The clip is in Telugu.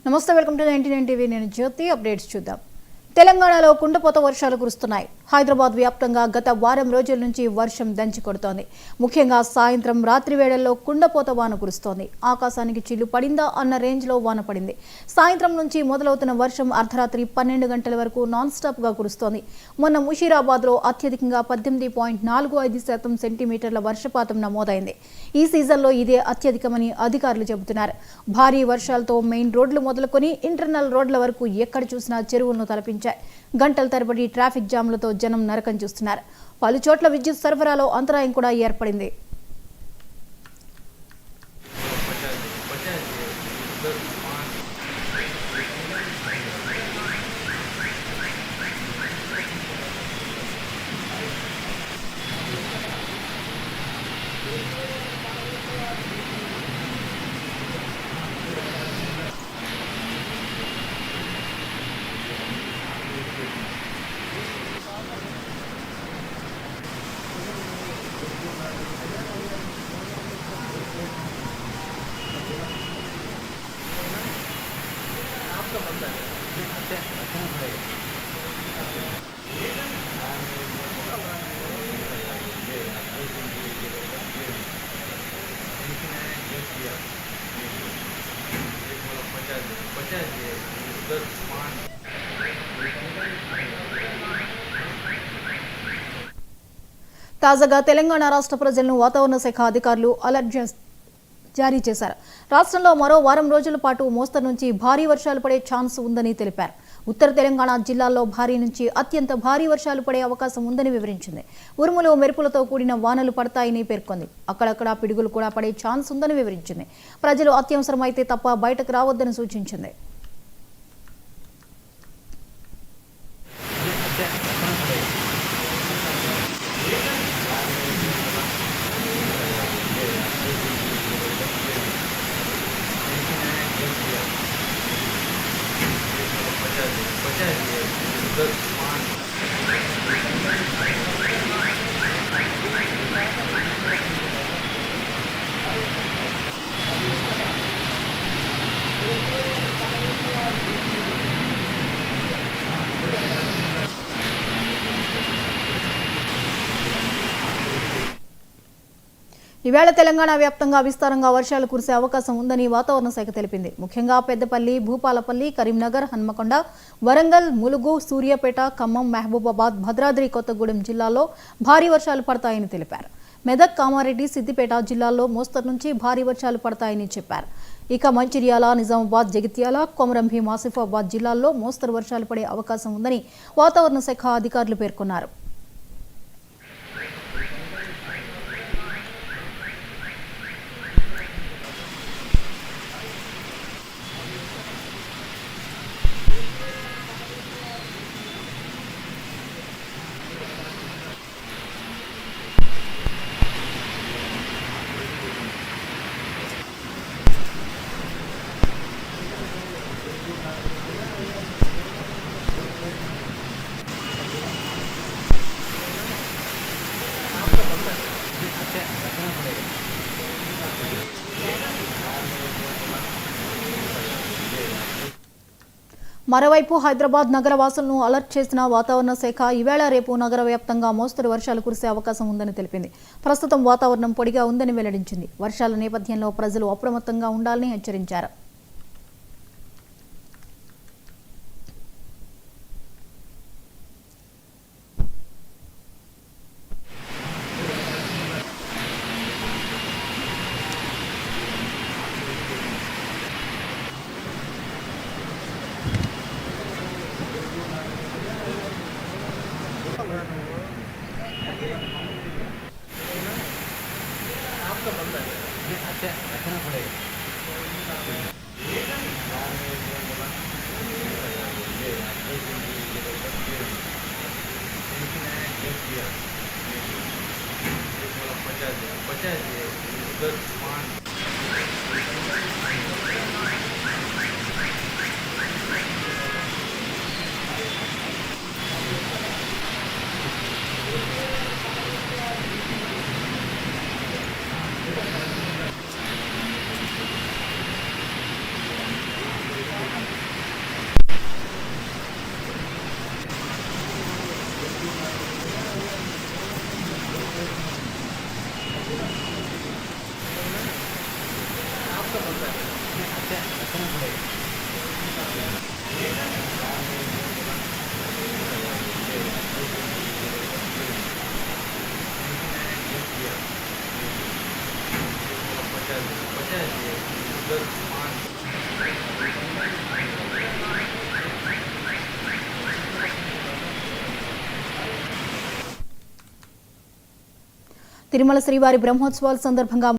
నమస్తే, వెల్కమ్ టు 99 టీవీ. నేను జ్యోతి. అప్డేట్స్ చూద్దాం. తెలంగాణలో కుండపోత వర్షాలు కురుస్తున్నాయి. హైదరాబాద్ వ్యాప్తంగా గత వారం రోజుల నుంచి వర్షం దంచి కొడుతోంది. ముఖ్యంగా సాయంత్రం రాత్రి వేళల్లో కుండపోత వాన కురుస్తోంది. ఆకాశానికి చిల్లు పడిందా అన్న రేంజ్లో వాన పడింది. సాయంత్రం నుంచి మొదలవుతున్న వర్షం అర్ధరాత్రి 12 గంటల వరకు నాన్ స్టాప్గా కురుస్తోంది. మొన్న ముషీరాబాద్లో అత్యధికంగా 18.45 సెంటీమీటర్ల వర్షపాతం నమోదైంది. ఈ సీజన్లో ఇదే అత్యధికమని అధికారులు చెబుతున్నారు. భారీ వర్షాలతో మెయిన్ రోడ్లు మొదలుకొని ఇంటర్నల్ రోడ్ల వరకు ఎక్కడ చూసినా చెరువులను తలపించారు. గంటల తరబడి ట్రాఫిక్ జామ్లతో జనం నరకం చూస్తున్నారు. పలు చోట్ల విద్యుత్ సరఫరాలో అంతరాయం కూడా ఏర్పడింది. తాజాగా తెలంగాణ రాష్ట్ర ప్రజలను వాతావరణ శాఖ అధికారులు అలర్ట్ జారీ చేశారు. రాష్ట్రంలో మరో వారం రోజుల పాటు మోస్తరు నుంచి భారీ వర్షాలు పడే ఛాన్స్ ఉందని తెలిపారు. ఉత్తర తెలంగాణ జిల్లాల్లో భారీ నుంచి అత్యంత భారీ వర్షాలు పడే అవకాశం ఉందని వివరించింది. ఉరుములు మెరుపులతో కూడిన వానలు పడతాయని పేర్కొంది. అక్కడక్కడ పిడుగులు కూడా పడే ఛాన్స్ ఉందని వివరించింది. ప్రజలు అత్యవసరమైతే తప్ప బయటకు రావద్దని సూచించింది. ఈవేళ తెలంగాణ వ్యాప్తంగా విస్తారంగా వర్షాలు కురిసే అవకాశం ఉందని వాతావరణ శాఖ తెలిపింది. ముఖ్యంగా పెద్దపల్లి, భూపాలపల్లి, కరీంనగర్, హన్మకొండ, వరంగల్, ములుగు, సూర్యాపేట, ఖమ్మం, మహబూబాబాద్, భద్రాద్రి కొత్తగూడెం జిల్లాల్లో భారీ వర్షాలు పడతాయని తెలిపారు. మెదక్, కామారెడ్డి, సిద్దిపేట జిల్లాల్లో మోస్తరు నుంచి భారీ వర్షాలు పడతాయని చెప్పారు. ఇక మంచిర్యాల, నిజామాబాద్, జగిత్యాల, కొమరం భీం, ఆసిఫాబాద్ జిల్లాల్లో మోస్తరు వర్షాలు పడే అవకాశం ఉందని వాతావరణ శాఖ అధికారులు పేర్కొన్నారు. మరోవైపు హైదరాబాద్ నగర వాసులను అలర్ట్ చేసిన వాతావరణ శాఖ ఈవేళ రేపు నగర వ్యాప్తంగా మోస్తరు వర్షాలు కురిసే అవకాశం ఉందని తెలిపింది. ప్రస్తుతం వాతావరణం పొడిగా ఉందని వెల్లడించింది. వర్షాల నేపథ్యంలో ప్రజలు అప్రమత్తంగా ఉండాలని హెచ్చరించారు. తిరుమల శ్రీవారి బ్రహ్మోత్సవాల సందర్భంగా